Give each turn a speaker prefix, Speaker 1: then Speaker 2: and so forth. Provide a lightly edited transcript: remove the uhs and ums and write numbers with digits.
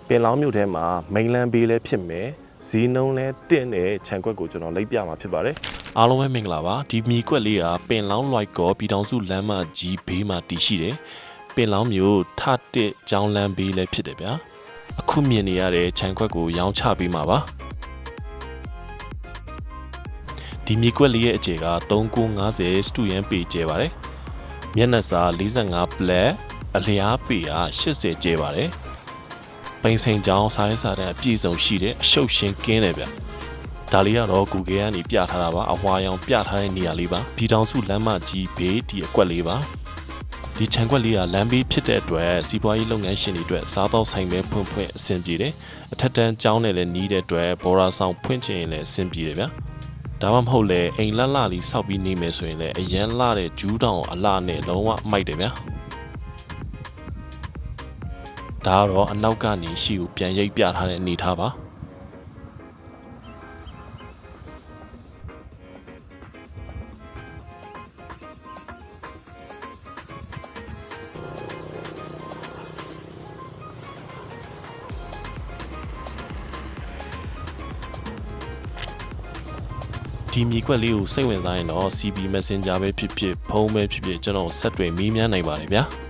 Speaker 1: ပင်လောင်းမြို့ထဲမှာမိန်လန်းဘေးလည်းဖြစ်မယ်ဈေးနှုန်းလည်းတင့်တဲ့ခြံခွက်ကိုကျွန်တော်လိုက်ပြမှာဖြစ်ပါတယ်အားလုံးပဲမင်္ဂလာပါဒီမြေကွက်လေးကပင်လောင်းလွိုက်ကောပြည်ထောင်စုလမ်းမကြီးဘေးမှာတည်ရှိတယ်ပင်လောင်းမြို့ထတစ်ကျောင်းလမ်းဘေးလည်းဖြစ်တယ်ဗျာအခုမြင်နေရတဲ့ခြံခွက်ကိုရောင်းချပေးမှာပါဒီမြေကွက်လေးရဲ့အကျယ်က3950စတူယန်ပေကျဲပါတယ်မျက်နှာစာ45ပလက်အလျားပေက80ကျဲပါတယ်ပိန်စိန်ကျောင်းစားရေးစားတဲ့အပြည့်စုံရှိတဲ့အရှုပ်ရှင်းကင်းတယ်ဗျဒါလေးကတော့ Google ကနေပြထားတာပါအဝါရောင်ပြထားတဲ့နေရာလေးပါပြည်ထောင်စုလမ်းမကြီးဘေးဒီအကွက်လေးပါဒီခြံကွက်လေးကလမ်းဘေးဖြစ်တဲ့အတွက်စီးပွားရေးလုပ်ငန်းရှင်တွေအတွက်စားသောက်ဆိုင်ပဲဖွင့်အဆင်ပြေတယ်အထက်တန်းကျောင်းနဲ့လည်းနီးတဲ့အတွက်ဘော်ရာဆောင်ဖွင့်ချင်ရင်လည်းအဆင်ပြေတယ်ဗျဒါမှမဟုတ်လေအိမ်လှလှလေးစောက်ပြီးနေမယ်ဆိုရင်လည်းအရန်လှတဲ့ဂျူးတောင်အလှနဲ့လုံးဝမိုက်တယ်ဗျာဒါကတော့အနောက်ကနေရှေ့ကိုပြန်ရိပ်ပြထားတဲ့အနေထားပါဒီမြေကွက်လေးကိုစိတ်ဝင်စားရင်တော့ CB Messenger ပဲဖြစ်ဖြစ်ဖုန်းပဲဖြစ်ဖြစ်ကျွန်တော်ဆက်တွေ့မေးမြန်းနိုင်ပါတယ်ဗျာ